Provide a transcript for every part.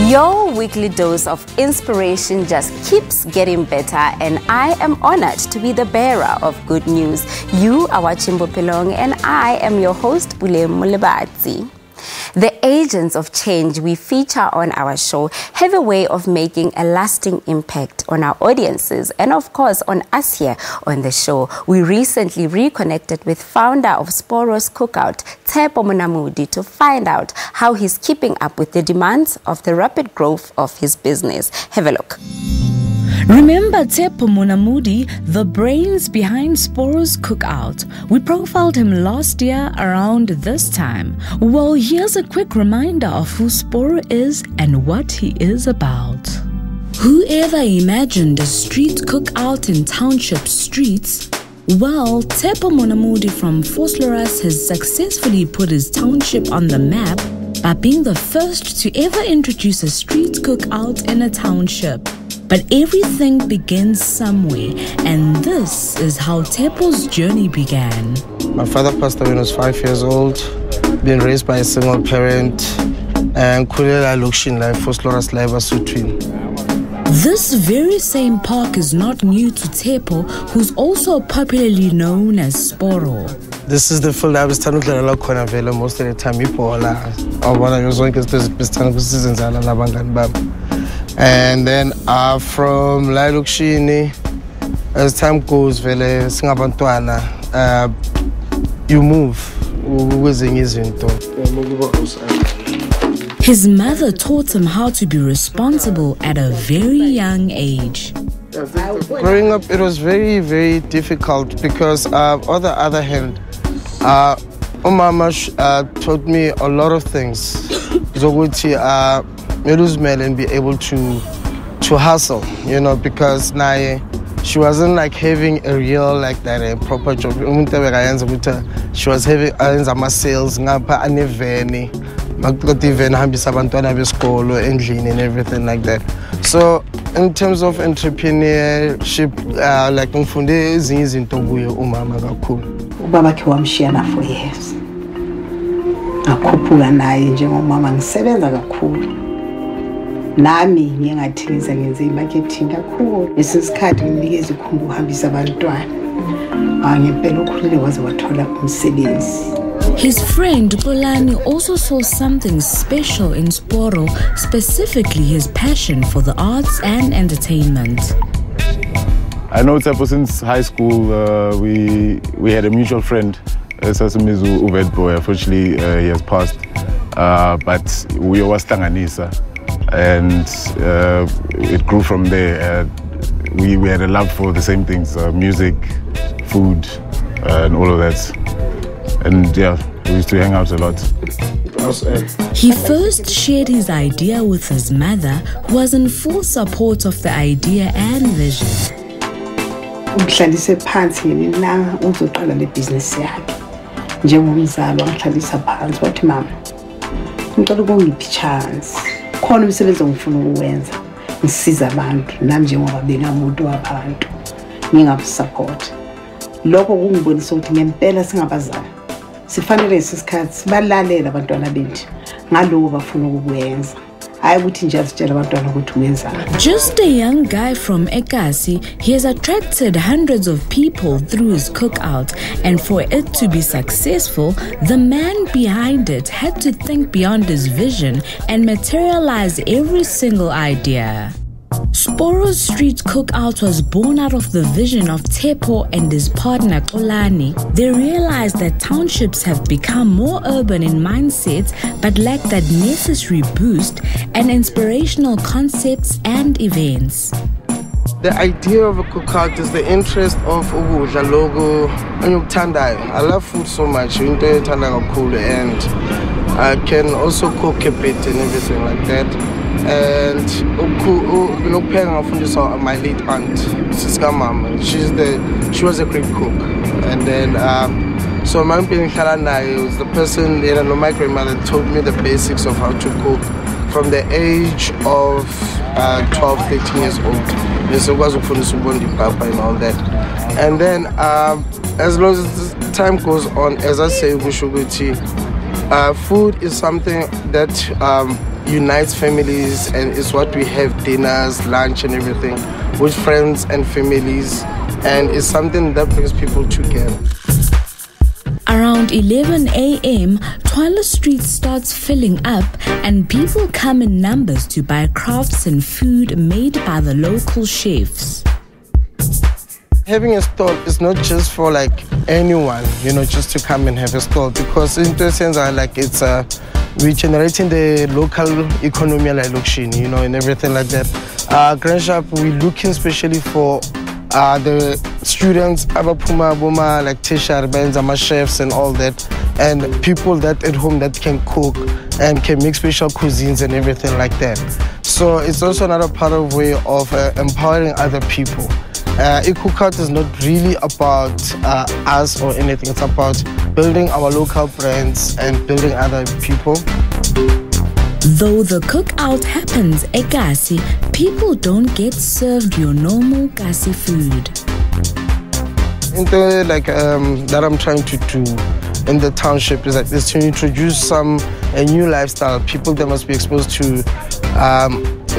Your weekly dose of inspiration just keeps getting better, and I am honored to be the bearer of good news. You are watching Bophelong, and I am your host, Mulebati. The agents of change we feature on our show have a way of making a lasting impact on our audiences and, of course, on us here on the show. We recently reconnected with founder of Sporo's Cookout, Tshepo Monamudi, to find out how he's keeping up with the demands of the rapid growth of his business. Have a look. Remember Tshepo Monamudi, the brains behind Sporo's Cookout? We profiled him last year around this time. Well, here's a quick reminder of who Sporo is and what he is about. Whoever imagined a street cookout in township streets? Well, Tshepo Monamudi from Vosloorus has successfully put his township on the map by being the first to ever introduce a street cookout in a township. But everything begins somewhere, and this is how Tshepo's journey began. My father passed away when I was 5 years old, being raised by a single parent, and Kulela Lukshin life, Vosloorus life was twin. This very same park is not new to Tshepo, who's also popularly known as Sporo. This is the field I was telling you most of the time. And then from Lailukshini, as time goes, you move. His mother taught him how to be responsible at a very young age. Growing up, it was very, very difficult because, on the other hand, Mama taught me a lot of things. And be able to hustle, you know, because now she wasn't like having a real like that a proper job. She was having sales, and everything like that. So in terms of entrepreneurship, like Ubaba ke wamshiya for years. Akhuphuka naye njengomama ngisebenza kakhulu. Nami ngingathingisa ngenze imarketing kakhulu. Lesikhathi nginikeza ikhumbu uhambisa abantwana. Ngempela ukhulile waze wathola umsebenzi. His friend Polani also saw something special in Sporo, specifically his passion for the arts and entertainment. I know Tshepo since high school. We had a mutual friend, Sasimizu Uvedbo. Unfortunately, he has passed. But we were Stanganisa, and it grew from there. We had a love for the same things: music, food, and all of that. And yeah, we used to hang out a lot. He first shared his idea with his mother, who was in full support of the idea and vision. Ngihlalise phansi mina uzoqala le business yakhe. Njengomzalo ngihlalisa phansi wathi mama, ngicela ukungiphi chance. Khona umsebenzi engifuna ukuwenza. Ngisiza abantu nami njengoba bengamuntu wabantu. Ngingakusupport. Lokho kungibonisa ukuthi ngempela singabazali. Sifanele isikhathi sibalalela abantwana bethu ngaloko bafuna ukukwenza. Just a young guy from Ekasi, he has attracted hundreds of people through his cookout, and for it to be successful, the man behind it had to think beyond his vision and materialize every single idea. Sporo's Street Cookout was born out of the vision of Tshepo and his partner Kolani. They realized that townships have become more urban in mindset but lack that necessary boost and inspirational concepts and events. The idea of a cookout is the interest of ukudla logo engikuthandayo. I love food so much, into ethanda kakhulu, and I can also cook a bit and everything like that. And my late aunt, Siska Mama, she was a great cook. And then so my was the person, you know, my grandmother taught me the basics of how to cook from the age of 12, 13 years old. So was and all that. And then as long as time goes on, as I say, food is something that unites families, and it's what we have dinners, lunch and everything with friends and families, and it's something that brings people together. Around 11 a.m., Twala Street starts filling up and people come in numbers to buy crafts and food made by the local chefs. Having a stall is not just for like anyone, you know, just to come and have a stall, because in the sense like it's we're generating the local economy like location, you know, and everything like that. Grand Shop, we're looking especially for the students, abapuma, like tertiary bands, chefs and all that, and people that at home that can cook and can make special cuisines and everything like that. So it's also another part of way of empowering other people. Cookout is not really about us or anything. It's about building our local brands and building other people. Though the cookout happens at Kasi, people don't get served your normal Kasi food. Like that I'm trying to do in the township is like this, to introduce a new lifestyle. People that must be exposed to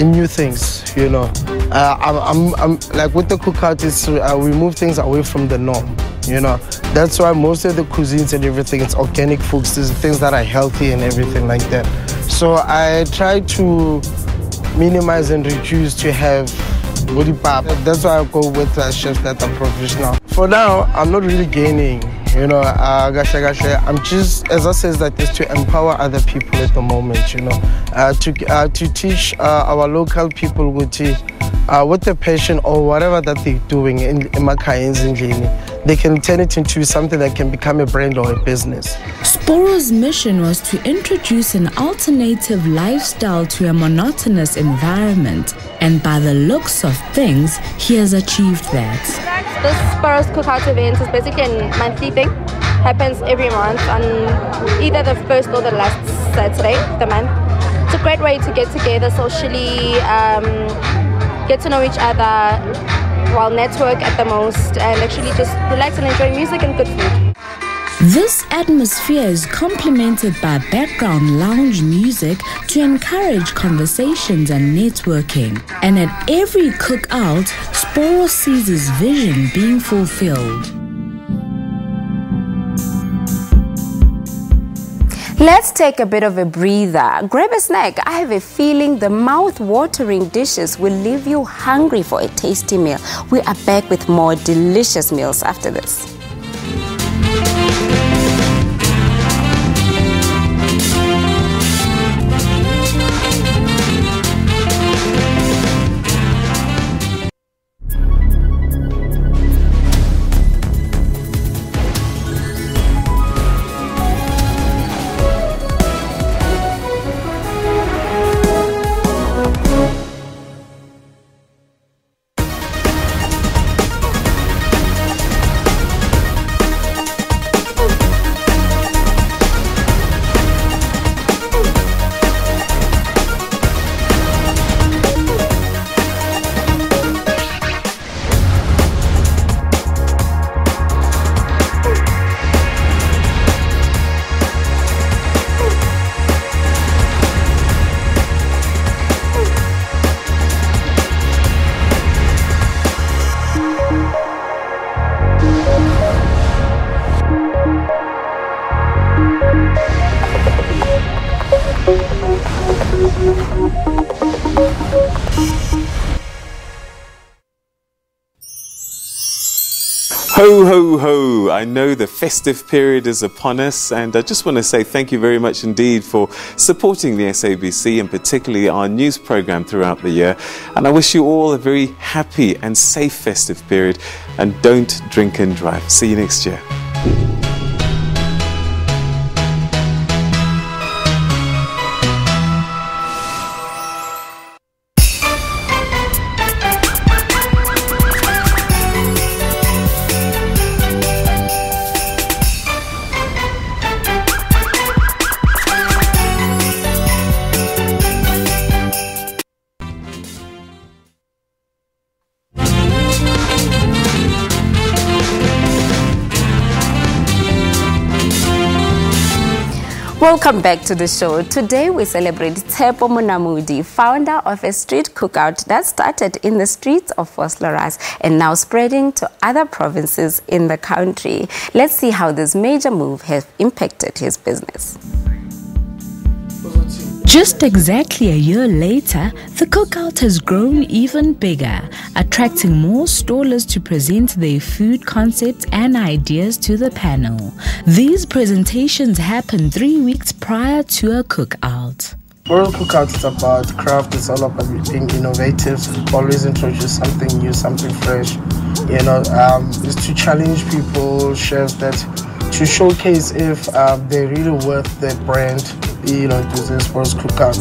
new things, you know. I'm like with the cookout is we move things away from the norm, you know. That's why most of the cuisines and everything, it's organic foods, things that are healthy and everything like that. So I try to minimize and reduce to have body pap. That's why I go with chefs that are professional. For now, I'm not really gaining, you know. I'm just, as I said, that is to empower other people at the moment, you know, to teach our local people with the passion or whatever that they're doing in Makai, they can turn it into something that can become a brand or a business. Sporo's mission was to introduce an alternative lifestyle to a monotonous environment, and by the looks of things, he has achieved that. This Sporo's Cookout event is basically a monthly thing. Happens every month on either the first or the last Saturday of the month. It's a great way to get together socially, get to know each other, while network at the most, and actually just relax and enjoy music and good food. This atmosphere is complemented by background lounge music to encourage conversations and networking. And at every cookout, Sporo sees his vision being fulfilled. Let's take a bit of a breather. Grab a snack. I have a feeling the mouth-watering dishes will leave you hungry for a tasty meal. We are back with more delicious meals after this. Ho, ho, ho! I know the festive period is upon us, and I just want to say thank you very much indeed for supporting the SABC and particularly our news program throughout the year. And I wish you all a very happy and safe festive period, and don't drink and drive. See you next year. Welcome back to the show. Today we celebrate Tshepo Monamudi, founder of a street cookout that started in the streets of Vosloorus and now spreading to other provinces in the country. Let's see how this major move has impacted his business. Just exactly a year later, the cookout has grown even bigger, attracting more stallers to present their food concepts and ideas to the panel. These presentations happen 3 weeks prior to a cookout. World Cookout is about craft. It's all about being innovative. Always introduce something new, something fresh. It's to challenge people, chefs, that to showcase if they're really worth their brand. Using Sports Cookout.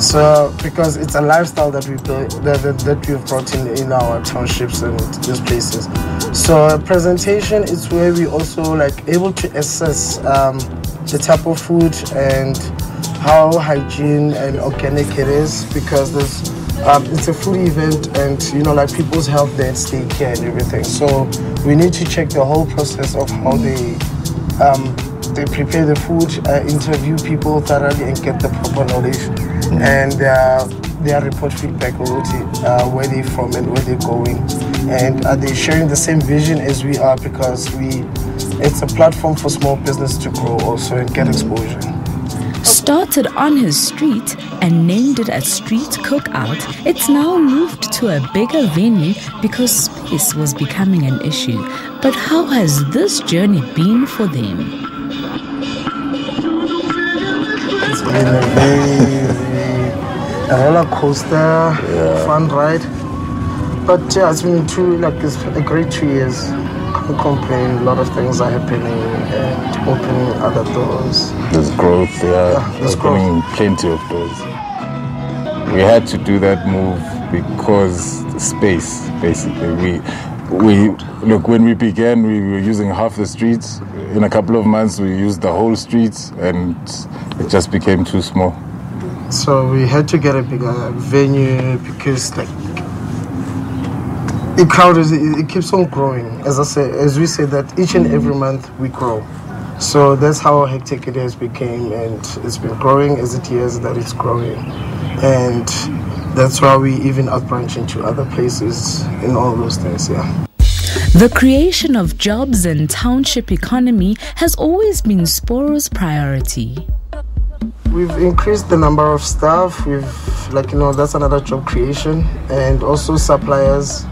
So because it's a lifestyle that we built, that we've brought in our townships and these places. So a presentation is where we also able to assess the type of food and how hygiene and organic it is, because there's it's a food event, and people's health there at stake here and everything. So we need to check the whole process of how they prepare the food, interview people thoroughly and get the proper knowledge, and their report feedback about where they're from and where they're going, and are they sharing the same vision as we are, because it's a platform for small business to grow also and get exposure. Started on his street and named it a street cookout, it's now moved to a bigger venue because space was becoming an issue. But how has this journey been for them? It's been a roller coaster, fun ride. But yeah, it's been a great 2 years. Can't complain. A lot of things are happening and opening other doors. There's growth, there's opening plenty of doors. We had to do that move because space, basically. Look, when we began, we were using half the streets. In a couple of months, we used the whole streets, and it just became too small. So we had to get a bigger venue because, the crowd it keeps on growing. As we say that each and every month we grow. So that's how hectic it has become, and it's been growing as it is that it's growing, and that's why we even outbranch into other places and all those things. The creation of jobs and township economy has always been Sporo's priority. We've increased the number of staff. That's another job creation, and also suppliers.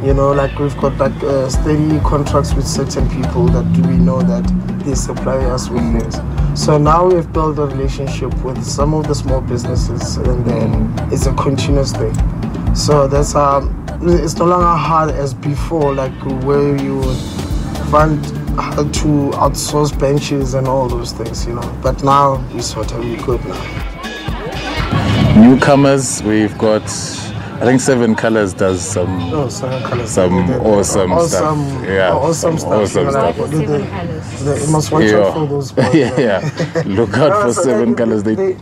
We've got steady contracts with certain people that we know that they supply us with things. So now we've built a relationship with some of the small businesses, and then it's a continuous thing. So that's it's no longer hard as before, where you would find hard to outsource benches and all those things, But now we're good now. Newcomers, we've got, I think 7 Colors does some awesome stuff. Awesome stuff. They must watch out for those boys. Look out for 7 Colors. They've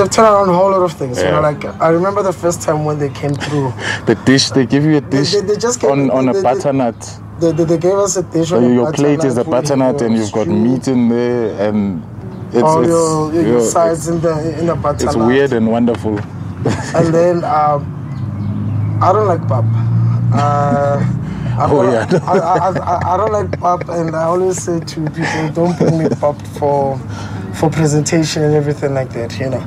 turned around a whole lot of things. I remember the first time when they came through. The dish, they give you a dish on a butternut. They gave us a dish on a butternut. Your plate is a butternut, and you've got meat in there, and your sides in the butternut. It's weird and wonderful. And then I don't like pap. I don't like pap, and I always say to people, don't bring me pap for presentation and everything like that, And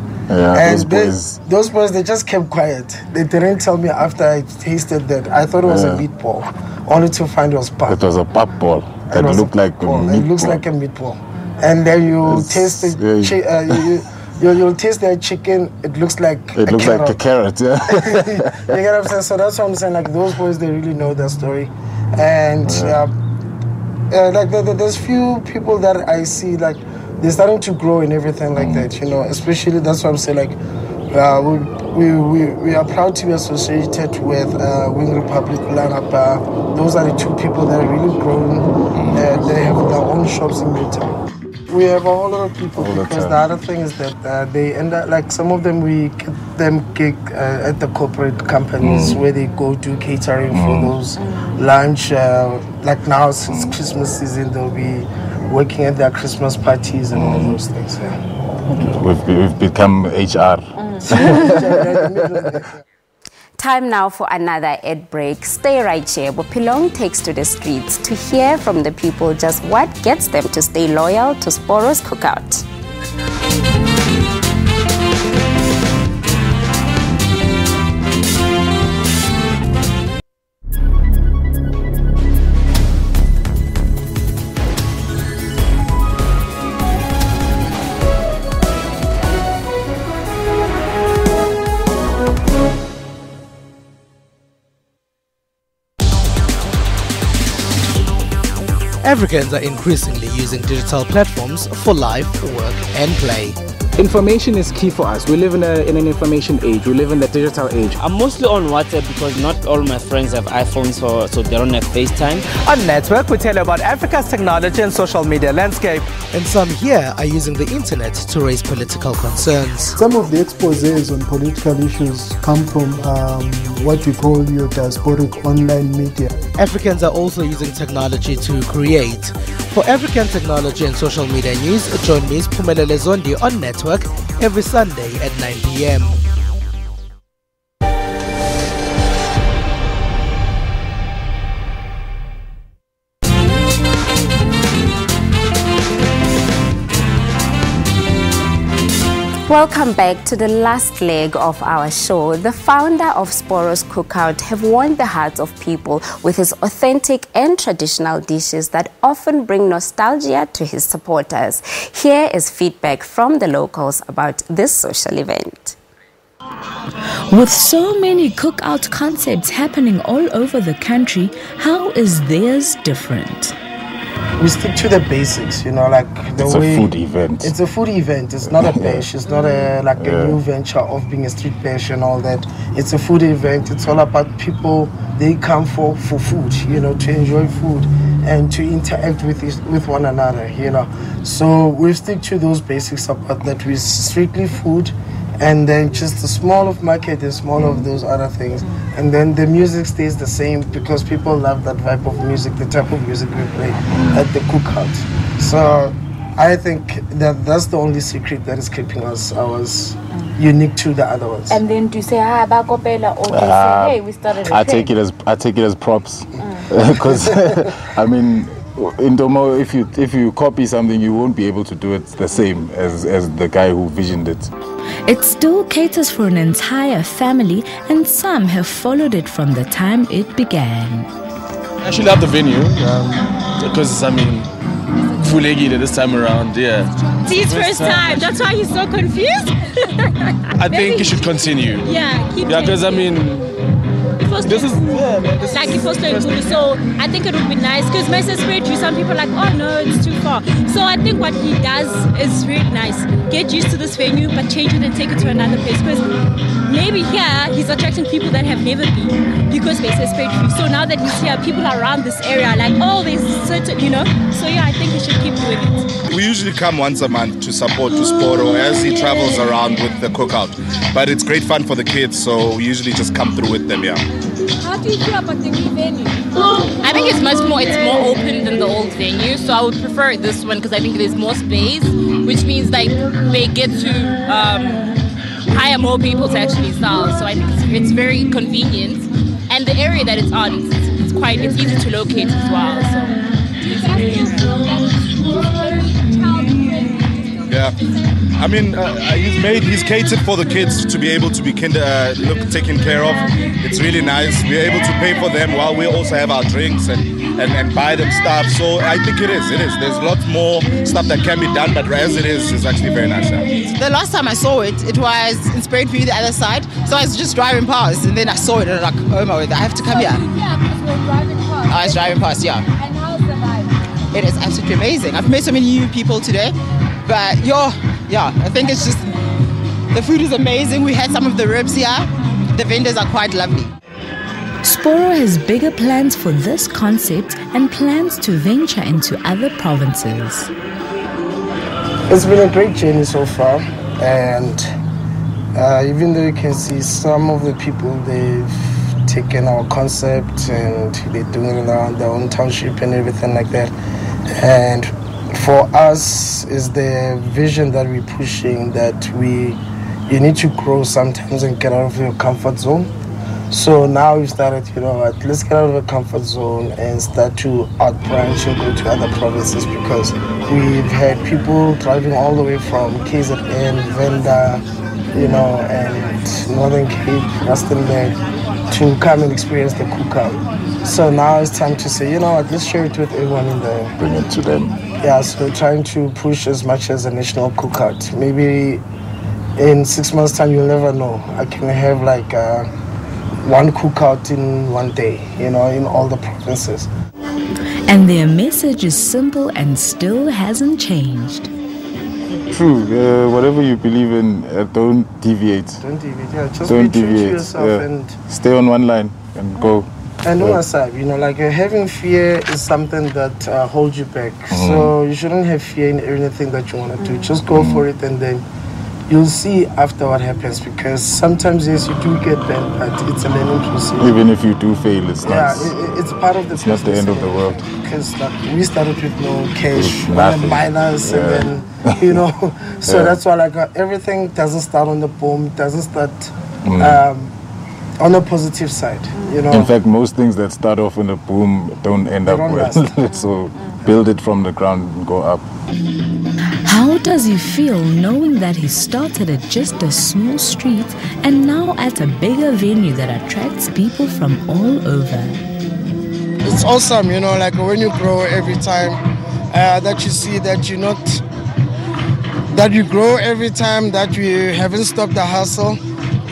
those boys, they just kept quiet. They didn't tell me after I tasted that. I thought it was a meatball, only to find it was pap. It was a pap ball that looked like a meatball. It looks like a meatball. And then you taste the you'll taste their chicken. It looks like a carrot. You get what I'm saying? So that's what I'm saying. Those boys, they really know their story, and there's few people that I see they're starting to grow and everything like that. Especially that's what I'm saying. We are proud to be associated with Wing Republic Langapa. Those are the 2 people that are really grown. They have their own shops in Midtown. We have a whole lot of people because the other thing is that they end up, some of them, we get them gig at the corporate companies where they go do catering for those lunch. Now since Christmas season, they'll be working at their Christmas parties and all those things. Yeah. We've become HR. Time now for another ad break. Stay right here. Bophelong takes to the streets to hear from the people just what gets them to stay loyal to Sporo's Cookout. Africans are increasingly using digital platforms for life, work and play. Information is key for us. We live in an information age. We live in the digital age. I'm mostly on WhatsApp because not all my friends have iPhones, so they don't have FaceTime. On Network, we tell you about Africa's technology and social media landscape. And some here are using the internet to raise political concerns. Some of the exposés on political issues come from what we call your diasporic online media. Africans are also using technology to create. For African technology and social media news, join Ms. Phumelele Zondi on Network every Sunday at 9 p.m. Welcome back to the last leg of our show. The founder of Sporo's Cookout have won the hearts of people with his authentic and traditional dishes that often bring nostalgia to his supporters. Here is feedback from the locals about this social event. With so many cookout concepts happening all over the country, how is theirs different? We stick to the basics, you know, like the it's way... It's a food event. It's a food event. It's not a bash. It's not a new venture of being a street bash and all that. It's a food event. It's all about people. They come for food, you know, to enjoy food and to interact with one another, you know. So we stick to those basics about that. We strictly food, and then just the small of market and small of those other things. And then the music stays the same because people love that vibe of music, the type of music we play at the cookout. So I think that's the only secret that is keeping us ours unique to the other ones. And then to say Bakopela or to say, hey, we started I take it as props. Because I mean, in Domo, if you copy something, you won't be able to do it the same as the guy who visioned it. It still caters for an entire family, and some have followed it from the time it began. I actually love the venue because, I mean, Fulegi this time around, yeah. It's his first time, that's why he's so confused. I think he should continue. Yeah, because, I mean, this is like if was so good, so I think it would be nice because Mesa Spirit, some people are like, oh no, it's too far. So I think what he does is really nice. Get used to this venue, but change it and take it to another place. Because maybe here he's attracting people that have never been because Mesa Spirit. So now that he's here, people around this area are like, oh, there's certain, you know. So yeah, I think he should keep doing it. We usually come once a month to support Sporo as he travels around with the cookout. But it's great fun for the kids, so we usually just come through with them, yeah. How do you feel about the new venue? I think it's more open than the old venue, so I would prefer this one because I think there's more space, which means like they get to hire more people to actually sell. So I think it's very convenient, and the area that it's on, it's easy to locate as well. So. Yeah, I mean, he's catered for the kids to be able to be taken care of. It's really nice. We're able to pay for them while we also have our drinks and buy them stuff. So I think it is. There's lots more stuff that can be done, but as it is, it's actually very nice. Yeah. The last time I saw it, it was in Spirit View, the other side. So I was just driving past, and then I saw it, and I'm like, oh my word, I have to come here. Yeah, because we're driving past. I was driving past, yeah. And how's the vibe? It is absolutely amazing. I've met so many new people today. But I think it's just, the food is amazing. We had some of the ribs here. The vendors are quite lovely. Sporo has bigger plans for this concept and plans to venture into other provinces. It's been a great journey so far, and even though you can see some of the people, they've taken our concept and they're doing it around their own township and everything like that. And for us is the vision that we're pushing, that you need to grow sometimes and get out of your comfort zone. So now we started, you know what, let's get out of the comfort zone and start to outbranch and go to other provinces, because we've had people driving all the way from KZN, Venda, you know, and Northern Cape, Rustenburg, to come and experience the cookout. So now it's time to say, you know what, let's share it with everyone in there. Bring it to them. Yeah, so trying to push as much as a national cookout. Maybe in 6 months' time, you'll never know. I can have like one cookout in one day, you know, in all the provinces. And their message is simple and still hasn't changed. True. Whatever you believe in, don't deviate. Don't deviate. Yeah, just don't be true deviate. to yourself and stay on one line and go. And on side, you know, like having fear is something that holds you back. So you shouldn't have fear in anything that you want to do. Just go for it, and then you'll see after what happens. Because sometimes, yes, you do get bent, but it's a learning process. Even if you do fail, it's not. Yeah, it's part of the process. It's not the end of the world. Because like, we started with no cash, minus, and then, you know, so that's why like everything doesn't start on the boom. It doesn't start on the positive side, you know. In fact, most things that start off in a boom don't end up well. So build it from the ground and go up. How does he feel knowing that he started at just a small street and now at a bigger venue that attracts people from all over? It's awesome, you know, like when you grow every time that you see that you grow every time, that you haven't stopped the hustle,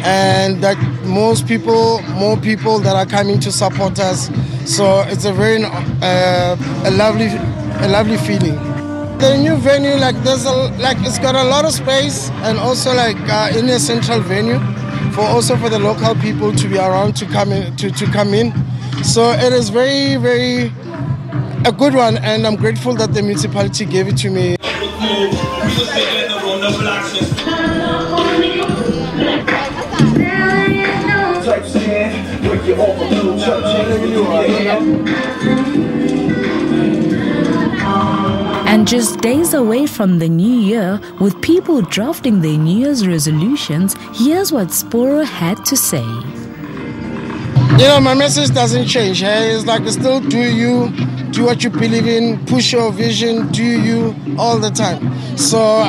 and that more people that are coming to support us. So it's a very a lovely feeling. The new venue, like it's got a lot of space, and also like in a central venue for the local people to be around to come in. So it is very, very a good one, and I'm grateful that the municipality gave it to me. And just days away from the new year, with people drafting their New Year's resolutions, here's what Sporo had to say. You know, my message doesn't change. Hey? It's like still do you, do what you believe in, push your vision, do you all the time. So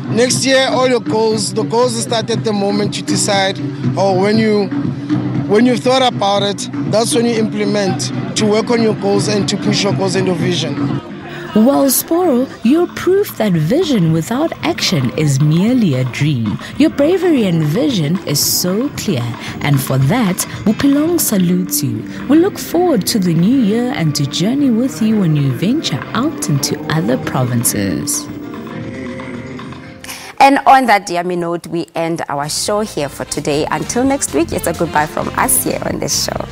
next year, all your goals, the goals start at the moment you decide, or when you've thought about it, that's when you implement to work on your goals and to push your goals and your vision. Well, Sporo, you're proof that vision without action is merely a dream. Your bravery and vision is so clear, and for that, Bophelong salutes you. We look forward to the new year and to journey with you when you venture out into other provinces. And on that yummy note, we end our show here for today. Until next week, it's a goodbye from us here on this show.